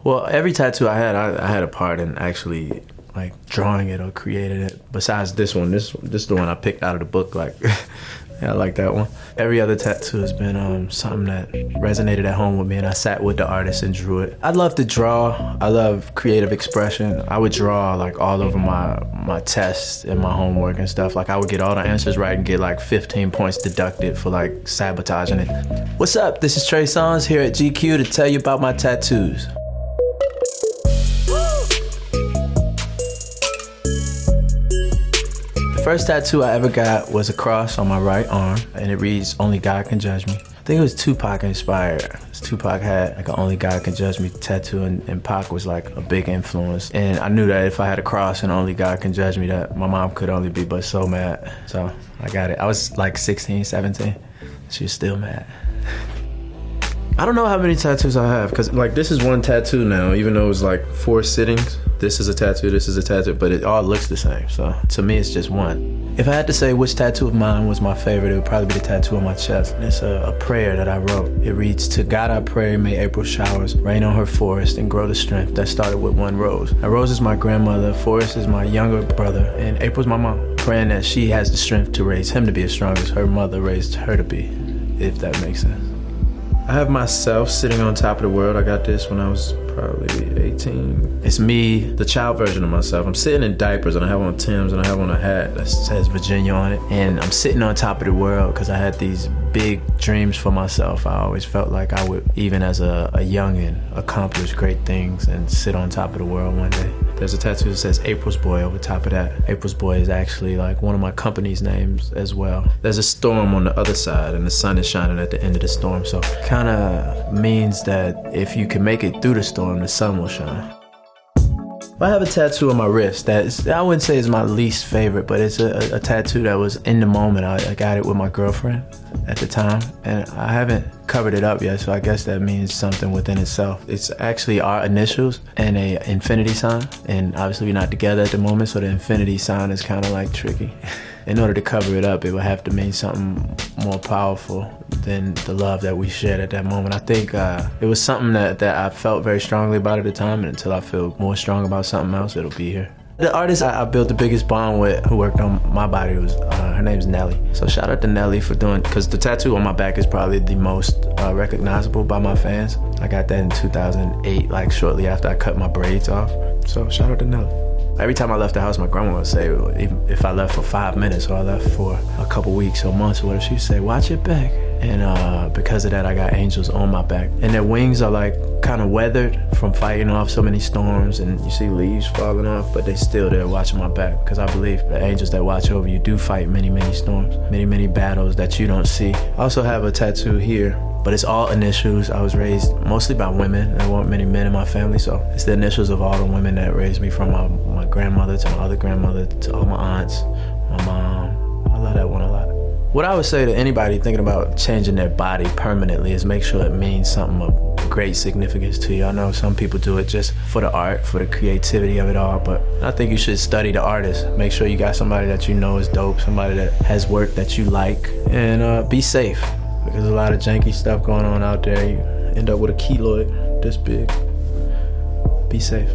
Well, every tattoo I had a part in actually like drawing it or creating it. Besides this one, this is the one I picked out of the book. Like, yeah, I like that one. Every other tattoo has been something that resonated at home with me, and I sat with the artist and drew it. I love to draw. I love creative expression. I would draw like all over my tests and my homework and stuff. Like I would get all the answers right and get like 15 points deducted for like sabotaging it. What's up? This is Trey Songz here at GQ to tell you about my tattoos. First tattoo I ever got was a cross on my right arm, and it reads, "Only God Can Judge Me." I think it was Tupac inspired. Tupac had like an "Only God Can Judge Me" tattoo, and Pac was like a big influence. And I knew that if I had a cross and "Only God Can Judge Me," that my mom could only be but so mad. So I got it. I was like 16, 17. She was still mad. I don't know how many tattoos I have, because like this is one tattoo now, even though it was like 4 sittings. This is a tattoo, but it all looks the same. So to me, it's just one. If I had to say which tattoo of mine was my favorite, it would probably be the tattoo on my chest. It's a prayer that I wrote. It reads, "To God I pray, may April showers rain on her forest and grow the strength that started with one rose." Now, Rose is my grandmother, Forest is my younger brother, and April's my mom. Praying that she has the strength to raise him to be as strong as her mother raised her to be, if that makes sense. I have myself sitting on top of the world. I got this when I was probably 18. It's me, the child version of myself. I'm sitting in diapers and I have on Timbs and I have on a hat that says Virginia on it. And I'm sitting on top of the world because I had these big dreams for myself. I always felt like I would, even as a youngin', accomplish great things and sit on top of the world one day. There's a tattoo that says April's Boy over top of that. April's Boy is actually like one of my company's names as well. There's a storm on the other side and the sun is shining at the end of the storm. So kind of means that if you can make it through the storm, the sun will shine. I have a tattoo on my wrist that is, I wouldn't say is my least favorite, but it's a tattoo that was in the moment. I got it with my girlfriend at the time, and I haven't covered it up yet, so I guess that means something within itself. It's actually our initials and a infinity sign, and obviously we're not together at the moment, so the infinity sign is kind of like tricky. In order to cover it up, it would have to mean something more powerful than the love that we shared at that moment. I think it was something that I felt very strongly about at the time, and until I feel more strong about something else, it'll be here. The artist I built the biggest bond with, who worked on my body, was her name's Nelly. So shout out to Nelly for doing, because the tattoo on my back is probably the most recognizable by my fans. I got that in 2008, like shortly after I cut my braids off. So shout out to Nelly. Every time I left the house, my grandma would say, even if I left for 5 minutes or I left for a couple weeks or months or whatever, she'd say, "Watch your back." And because of that, I got angels on my back. And their wings are like kind of weathered from fighting off so many storms, and you see leaves falling off, but they still there watching my back, because I believe the angels that watch over you do fight many, many storms, many, many battles that you don't see. I also have a tattoo here, but it's all initials. I was raised mostly by women. There weren't many men in my family, so it's the initials of all the women that raised me, from my grandmother to my other grandmother to all my aunts, my mom. I love that one a lot. What I would say to anybody thinking about changing their body permanently is make sure it means something of great significance to you. I know some people do it just for the art, for the creativity of it all, but I think you should study the artist. Make sure you got somebody that you know is dope, somebody that has work that you like, and be safe. Because there's a lot of janky stuff going on out there. You end up with a keloid this big. Be safe.